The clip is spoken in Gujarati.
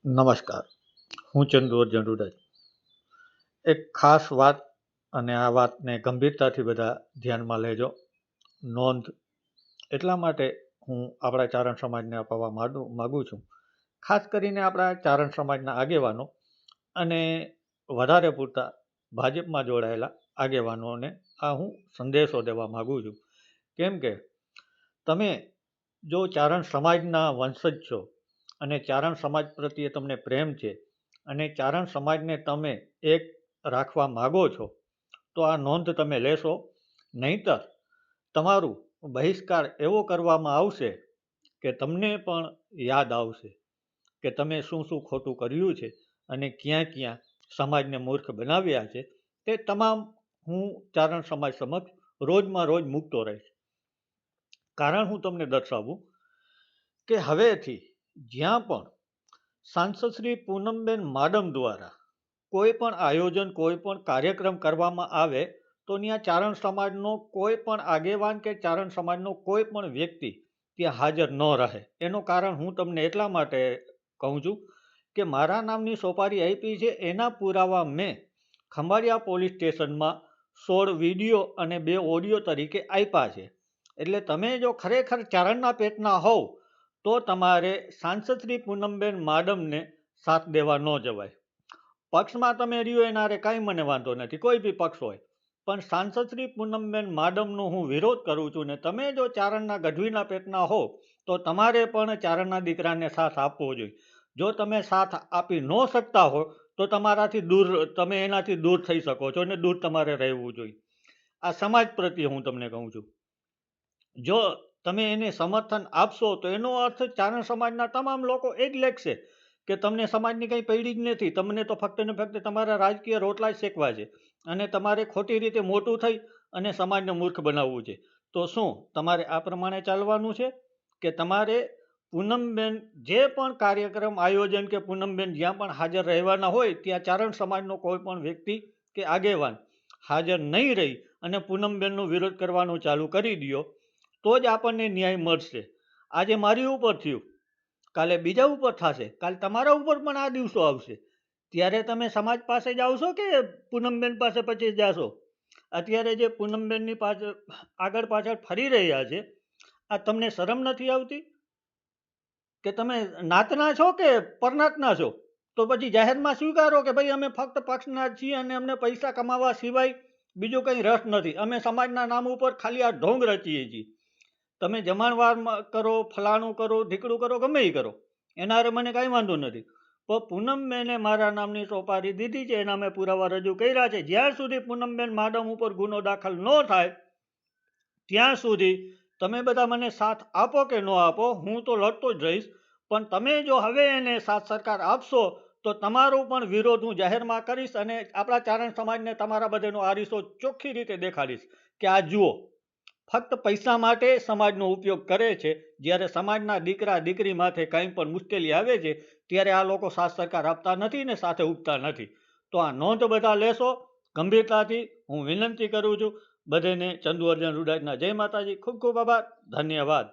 નમસ્કાર, હું ચંદુ અર્જુન રૂડાજ. એક ખાસ વાત, અને આ વાતને ગંભીરતાથી બધા ધ્યાનમાં લેજો. નોંધ એટલા માટે હું આપણા ચારણ સમાજને અપાવવા માગું છું, ખાસ કરીને આપણા ચારણ સમાજના આગેવાનો અને વધારે પૂરતા ભાજપમાં જોડાયેલા આગેવાનોને આ હું સંદેશો દેવા માગું છું. કેમ કે તમે જો ચારણ સમાજના વંશજ છો અને ચારણ સમાજ પ્રત્યે તમને પ્રેમ છે અને ચારણ સમાજને તમે એક રાખવા માગો છો, તો આ નોંધ તમે લેશો. નહીંતર તમારું બહિષ્કાર એવો કરવામાં આવશે કે તમને પણ યાદ આવશે કે તમે શું શું ખોટું કર્યું છે અને ક્યાં ક્યાં સમાજને મૂર્ખ બનાવ્યા છે. તે તમામ હું ચારણ સમાજ સમક્ષ રોજમાં રોજ મૂકતો રહીશ. કારણ હું તમને દર્શાવું કે હવેથી જ્યાં પણ સાંસદ શ્રી પૂનમબેન માડમ દ્વારા કોઈ પણ આયોજન, કોઈ પણ કાર્યક્રમ કરવામાં આવે, તો ત્યાં ચારણ સમાજનો કોઈ પણ આગેવાન કે ચારણ સમાજનો કોઈ પણ વ્યક્તિ ત્યાં હાજર ન રહે. એનું કારણ હું તમને એટલા માટે કહું છું કે મારા નામની સોપારી આપી છે, એના પુરાવા મેં ખંભાળિયા પોલીસ સ્ટેશનમાં 16 વિડીયો અને 2 ઓડિયો તરીકે આપ્યા છે. એટલે તમે જો ખરેખર ચારણના પેટના હોવ તો તમારે સાંસદ શ્રી પૂનમબેન માડમને સાથ દેવા ન જવાય. પક્ષમાં તમે રહ્યો એનારે કાંઈ મને વાંધો નથી, કોઈ બી પક્ષ હોય, પણ સાંસદ શ્રી પૂનમબેન માડમનો હું વિરોધ કરું છું. ને તમે જો ચારણના ગઢવીના પેટના હો તો તમારે પણ ચારણના દીકરાને સાથ આપવો જોઈએ. જો તમે સાથ આપી ન શકતા હો તો તમારાથી દૂર, તમે એનાથી દૂર થઈ શકો છો અને દૂર તમારે રહેવું જોઈએ. આ સમાજ પ્રત્યે હું તમને કહું છું. જો તમે એને સમર્થન આપશો તો એનો અર્થ ચારણ સમાજના તમામ લોકો એ જ લેખશે કે તમને સમાજની કંઈ પડી જ નથી, તમને તો ફક્ત ને ફક્ત તમારા રાજકીય રોટલા જ શેકવા છે અને તમારે ખોટી રીતે મોટું થઈ અને સમાજને મૂર્ખ બનાવવું છે. તો શું તમારે આ પ્રમાણે ચાલવાનું છે કે તમારે પૂનમબેન જે પણ કાર્યક્રમ આયોજન કે પૂનમબેન જ્યાં પણ હાજર રહેવાના હોય ત્યાં ચારણ સમાજનો કોઈ પણ વ્યક્તિ કે આગેવાન હાજર નહીં રહી અને પૂનમબેનનો વિરોધ કરવાનું ચાલુ કરી દો, તો જ આપણને ન્યાય મળશે. આજે મારી ઉપર થયું, કાલે બીજા ઉપર થશે, કાલે તમારા ઉપર પણ આ દિવસો આવશે. ત્યારે તમે સમાજ પાસે જ આવશો કે પૂનમબેન પાસે પછી જાશો? અત્યારે જે પૂનમબેનની પાછળ આગળ પાછળ ફરી રહ્યા છે, આ તમને શરમ નથી આવતી? કે તમે નાતના છો કે પરનાતના છો? તો પછી જાહેરમાં સ્વીકારો કે ભાઈ અમે ફક્ત પક્ષના જ છીએ અને અમને પૈસા કમાવા સિવાય બીજો કંઈ રસ નથી. અમે સમાજના નામ ઉપર ખાલી આ ઢોંગ રચીએ છીએ. તમે જમણવાર કરો, ફલાણું કરો, ઢીકડું કરો, ગમે એ કરો, એના હારે મને કાંઈ વાંધો નથી. પણ પૂનમબેને મારા નામની સોપારી દીધી છે, એના મેં પુરાવા રજૂ કર્યા છે. જ્યાં સુધી પૂનમબેન માડમ ઉપર ગુનો દાખલ ન થાય ત્યાં સુધી તમે બધા મને સાથ આપો કે ન આપો, હું તો લડતો જ રહીશ. પણ તમે જો હવે એને સાથ સરકાર આપશો તો તમારો પણ વિરોધ હું જાહેરમાં કરીશ અને આપણા ચારણ સમાજને તમારા બધાનો આરીસો ચોખ્ખી રીતે દેખાડીશ કે આ જુઓ, ફક્ત પૈસા માટે સમાજનો ઉપયોગ કરે છે. જ્યારે સમાજના દીકરા દીકરી માથે કંઈ પણ મુશ્કેલી આવે છે ત્યારે આ લોકો સાથ સરકાર આપતા નથી ને સાથે ઉગતા નથી. તો આ નોંધ બધા લેશો ગંભીરતાથી. હું વિનંતી કરું છું બધાને. ચંદુ અર્જુન રૂડાજના જય માતાજી. ખૂબ ખૂબ આભાર. ધન્યવાદ.